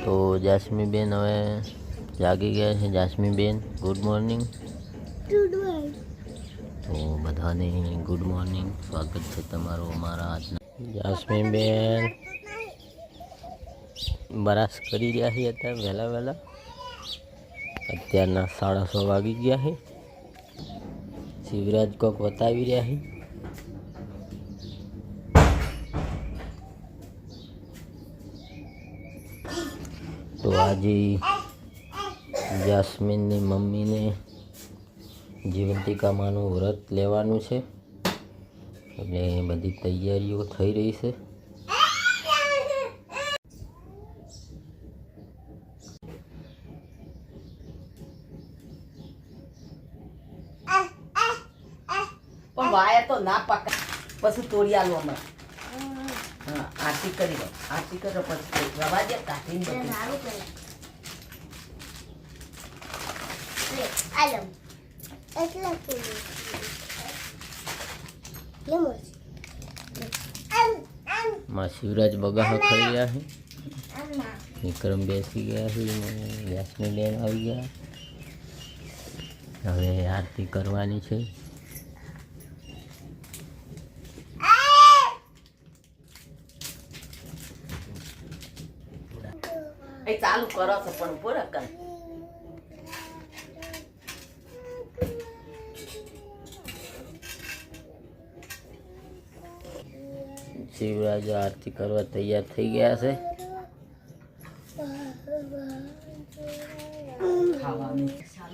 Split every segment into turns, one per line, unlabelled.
તો જાસ્મી બેન હવે જાગી ગયા છે. જાસ્મી બેન ગુડ મોર્નિંગ. તો બધાને ગુડ મોર્નિંગ, સ્વાગત છે તમારું અમારા આજના. જાસ્મી બેન બરાસ કરી રહ્યા છે અત્યારે વહેલા. અત્યારના 6:30 વાગી ગયા છે. શિવરાજ કોક બતાવી રહ્યા છે. તો આજે જાસ્મીનની મમ્મીને જીવંતિકામાનું વ્રત લેવાનું છે, એટલે બધી તૈયારીઓ થઈ રહી છે.
પણ વાયા તો ના પકા, પછી તોડી આલો અમે. હા, આરતી કરી દો. આરતી કરો પછી રવા દે કાઢીને બધું.
માં શિવરાજ બગાહા ખાઈ રહ્યા છે. વિક્રમ બેસી ગયા છે ને જાસ્મીન બેન આવી ગયા. હવે આરતી કરવાની છે.
એ ચાલુ કરો છો પણ પૂરા કર.
શિવરાજ આરતી કરવા તૈયાર થઈ ગયા છે.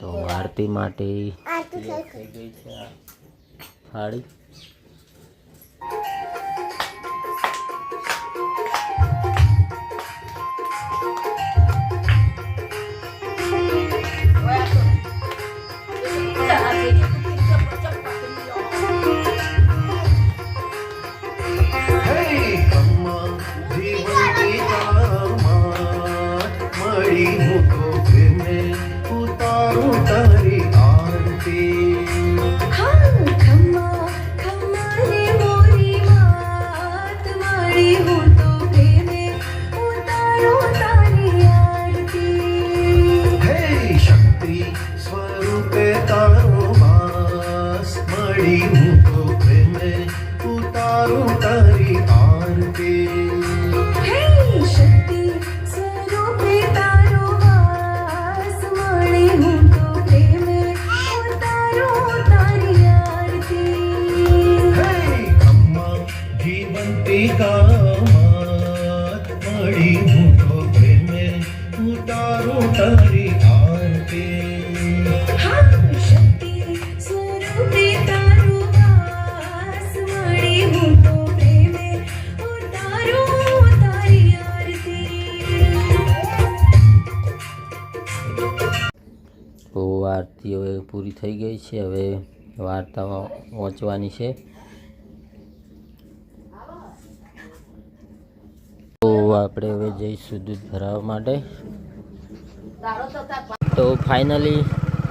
તો આરતી માટે તૈયાર થઈ ગઈ છે આ થાળી. તો આરતી હવે પૂરી થઈ ગઈ છે. હવે વાર્તા વાંચવાની છે. તો આપણે હવે જઈશું દૂધ ભરાવવા માટે. તો ફાઇનલી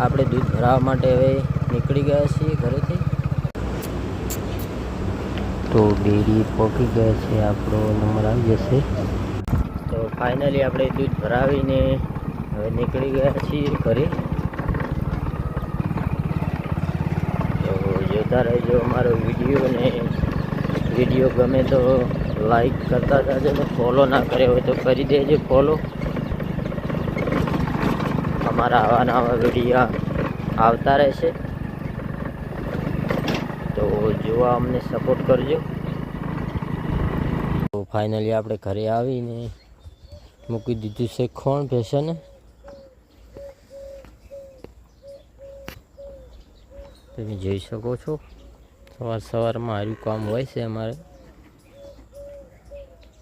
આપણે દૂધ ભરાવવા માટે હવે નીકળી ગયા છીએ ઘરેથી. તો ડેરી પહોંચી ગયા છે, આપણો નંબર આવી જશે. તો ફાઇનલી આપણે દૂધ ભરાવીને હવે નીકળી ગયા છીએ ઘરે. તો જોતા રહેજો અમારો વિડીયો, ને વિડીયો ગમે તો લાઈક કરતા જાજો, ને ફોલો ના કર્યો હોય તો કરી દેજો ફોલો. અમારા આવા નવા વિડીયો આવતા રહેશે, તો જોવા અમને સપોર્ટ કરજો. તો ફાઇનલી આપણે ઘરે આવીને મૂકી દીધું છે ખોણ ભેંસને. તમે જોઈ શકો છો, સવારમાં આર્યું કામ હોય છે અમારે.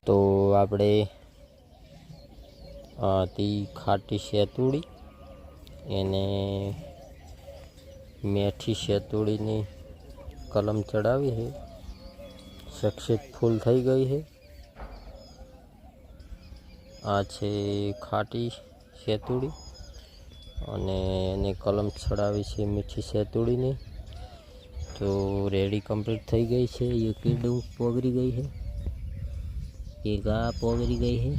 તો આપણે તી ખાટી શેતુડી એને મેઠી શેતુડીની કલમ ચડાવી છે. સક્સેસફુલ થઈ ગઈ છે. આ છે ખાટી શેતુડી, અને એને કલમ ચડાવી છે મીઠી શેતુડીની. તો રેડી કમ્પ્લીટ થઈ ગઈ છે. એક ડું પોગરી ગઈ છે, એક આ પોગરી ગઈ છે.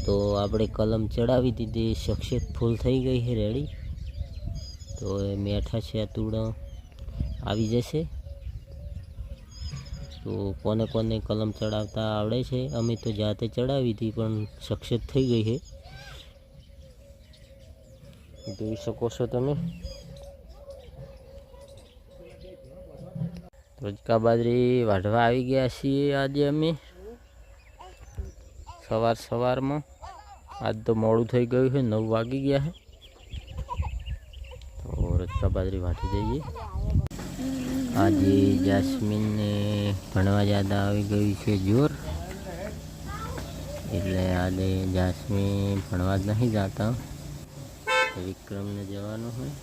તો આપણે કલમ ચડાવી દીધી, સક્સેસફુલ થઈ ગઈ છે રેડી. તો એ મેઠા સેતુડા આવી જશે. તો કોને કોને કલમ ચડાવતા આવડે છે? અમે તો જાતે ચડાવી હતી પણ સક્સેસ થઈ ગઈ છે, જોઈ શકો છો તમે. રોજકા બાજરી વાઢવા આવી ગયા છીએ આજે અમે સવારમાં. આજ તો મોડું થઈ ગયું છે, 9 વાગી ગયા છે. તો રોજકા બાજરી વાઢી દઈએ. આજે જાસ્મીનને ભણવા યાદ આવી ગયું છે જોર, એટલે આજે જાસ્મીન ભણવા જ નહીં જતા. વિક્રમને જવાનું હોય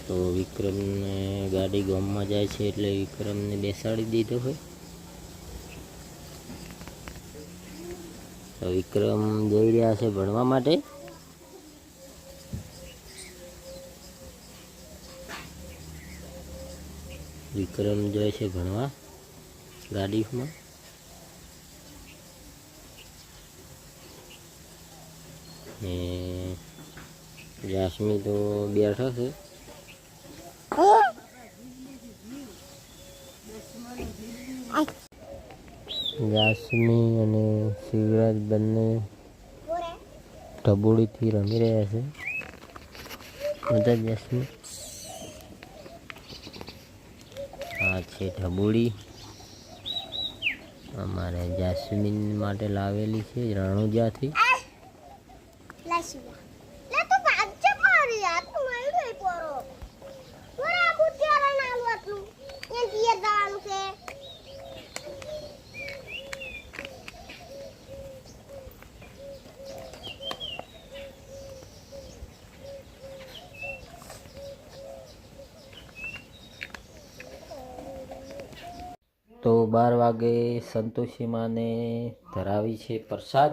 તો વિક્રમને ગાડી ગામમાં જાય છે એટલે વિક્રમને બેસાડી દીધો હોય. તો વિક્રમ જઈ રહ્યા છે ભણવા માટે. વિક્રમ જાય છે ભણવા ગાડીમાં. ને જાસ્મી તો બેઠા છે. જાસ્મી અને શિવરાજ બંને ઢબોળીથી રમી રહ્યા છે. બધા જાસ્મી આ છે ઢબોળી, અમારે જાસ્મીન માટે લાવેલી છે રણુજાથી. તો 12 વાગે સંતોષી માને ધરાવી છે પ્રસાદ.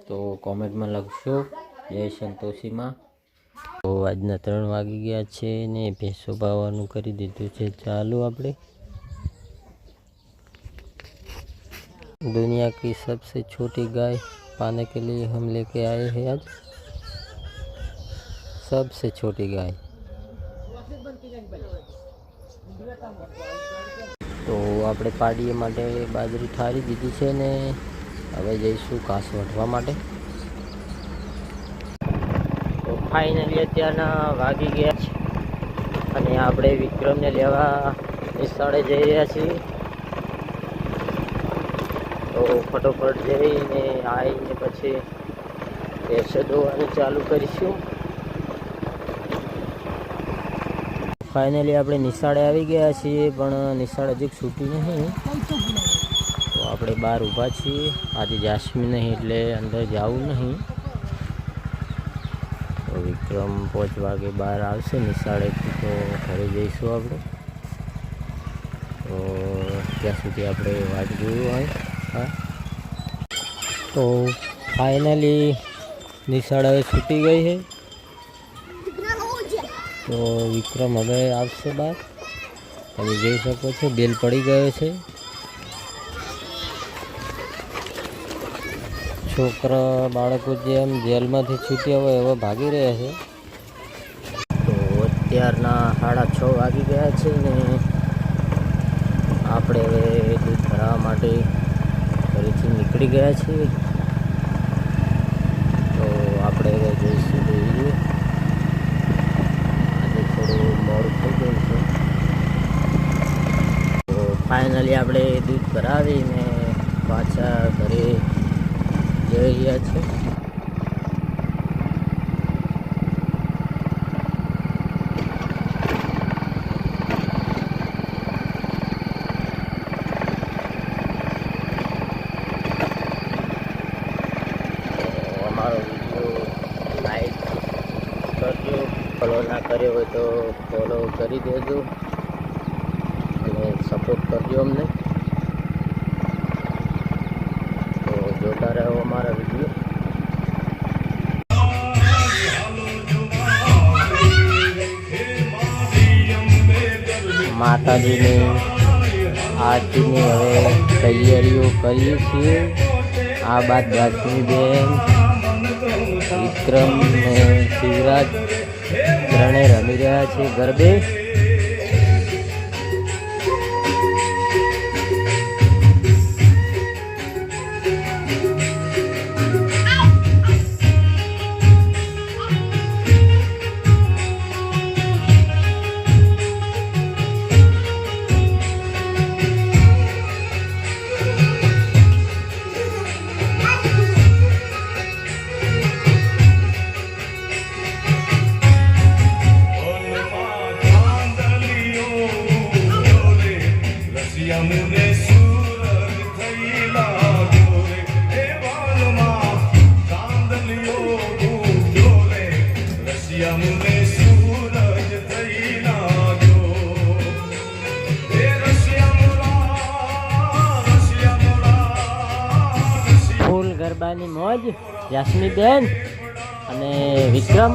તો કોમેન્ટમાં લખશો જય સંતોષી માં. તો આજના 3 વાગી ગયા છે ને ભેંસો બાવાનું કરી દીધું છે ચાલુ. આપણે दुनिया की सबसे छोटी गाय पाने के लिए हम लेके आए हैं आज. सबसे छोटी गाय. તો આપણે પાડીએ માટે બાજરી ઠારી દીધી છે ને હવે જઈશું ઘાસ વાઢવા માટે. તો ફાઇનલી અત્યારના વાગી ગયા છે અને આપણે વિક્રમને લેવા નિશાળે જઈ રહ્યા છીએ. તો ફટોફટ જઈને આવીને પછી ભેંસો દોવાનું ચાલુ કરીશું. ફાઇનલી આપણે નિશાળે આવી ગયા છીએ પણ નિશાળ હજી છૂટી નહીં. તો આપણે બહાર ઊભા છીએ. આજે જાસ્મીન નહીં એટલે અંદર જવું નહીં. તો વિક્રમ 5 વાગે બહાર આવશે નિશાળેથી તો ઘરે જઈશું આપણે. તો ત્યાં સુધી આપણે વાટ જોયું હોય. હા, તો ફાઇનલી નિશાળ હવે છૂટી ગઈ છે. તો વિક્રમ હવે આવશે બહાર. તમે જોઈ શકો છો બેલ પડી ગયો છે. છોકરા બાળકો જેમ જેલમાંથી છૂટ્યા હોય હવે ભાગી રહ્યા છે. તો અત્યારના 6:30 વાગી ગયા છે ને આપણે હવે દૂધ ભરાવવા માટે ઘરેથી નીકળી ગયા છીએ. તો આપણે હવે જઈશું જોઈએ. આજે થોડું મોડું થઈ ગયું છે. તો ફાઇનલી આપણે દૂધ ભરાવીને પાછા ઘરે જઈ રહ્યા છે. અમારો વિડીયો લાઈક કરજો, ફોલો ના કર્યો હોય તો ફોલો કરી દેજો અને સપોર્ટ કરજો અમને. તો જોતા રહો અમારા વિડીયો. માતાજીની આરતીની હવે તૈયારીઓ કરીએ છીએ. આ બાદ જાસ્મીબેન, વિક્રમ ને શિવરાજ ત્રણે રમી રહ્યા છે ગરબે. ફૂલ ગરબાની મોજ જાસ્મીબેન અને વિક્રમ.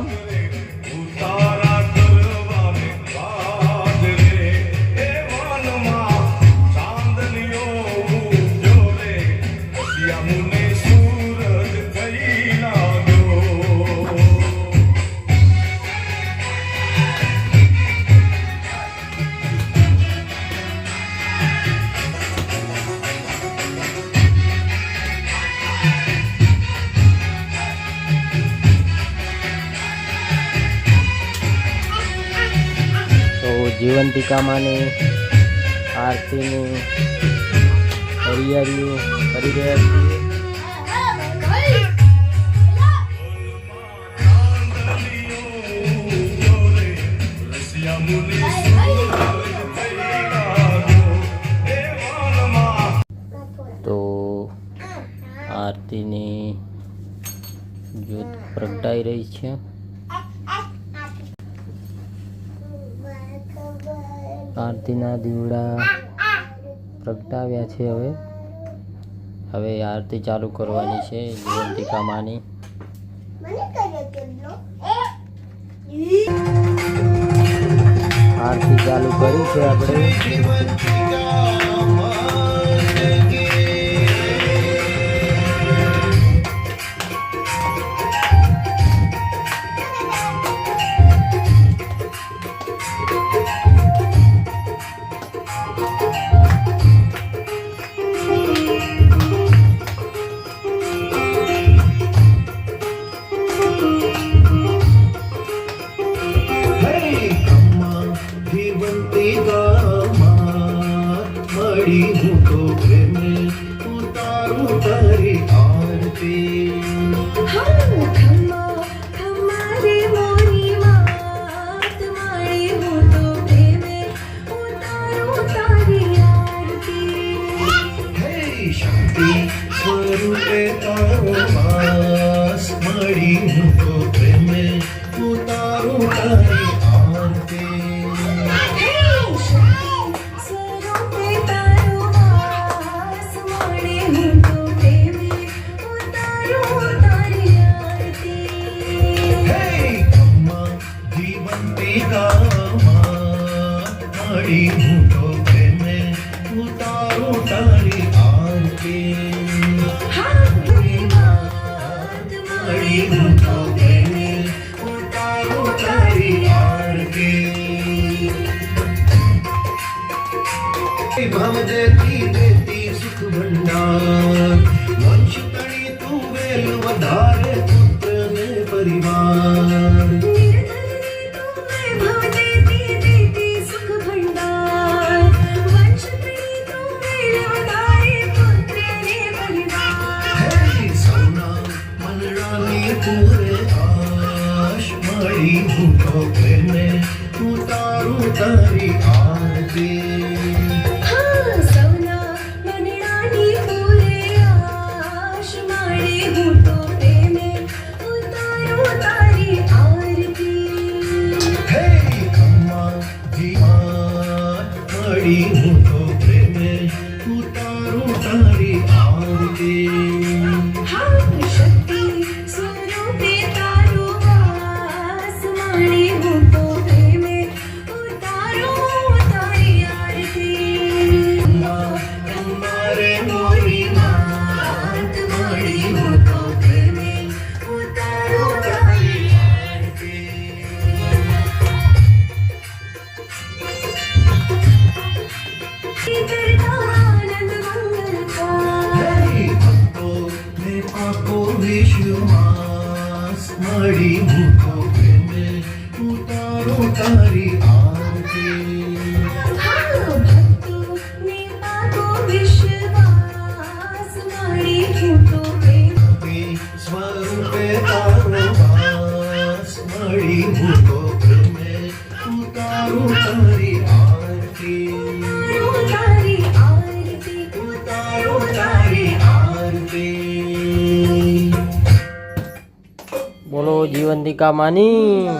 જીવંતિકામાંની આરતીની તૈયારીઓ કરી રહ્યા છીએ. તો આરતીની જ્યોત પ્રગટાઈ રહી છે. આરતીના દીવડા પ્રગટાવ્યા છે. હવે આરતી ચાલુ કરવાની છે જીવંતિકામાંની. આરતી ચાલુ કરી છે આપણે.
भव देती देती सुख भंडार वंश तणी तू वेल वधारे पुत्र ने परिवार
भव देती देती सुख भंडार वंश तणी तू वेल वधारे पुत्र ने परिवार
हे सोना मनरानी पूरे आश मड़ी भूखो प्रेमे उतारू तारी आरती
उतारो तारी करता आनंद मंगल का
હે ભક્તો ને પાકો વિશ્વાસ મળી હું તો પ્રેમે ઉતારું તારી આરતી
ભક્તોને પાકો વિશ્વાસ મળી હું તો પ્રેમ
સ્વરૂપે તારો વાસ મળી હું તો પ્રેમે ઉતારું તારી આરતી
તારી આરતી
ઉતારું તારી આરતી
બોલો જીવંતિકા માની.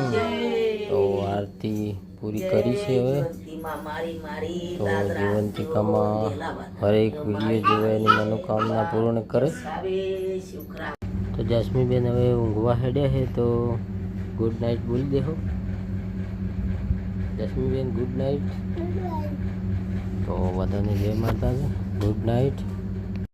તો આરતી પૂરી કરી છે હવે.
જીવંતીમાં મારી મારી
તો
દાદરા
જીવંતિકામાં
વેલાવા.
હરેક વિડીયો જોવે એની મનોકામના પૂર્ણ કરે.
આવે શુક્રા
તો જાસ્મીબેન હવે ઊંઘવા હેડ્યા છે તો ગુડ નાઇટ બોલી દેહો. જાસ્મીબેન ગુડ નાઇટ. તો બધાને જય માતાજી, ગુડ નાઇટ.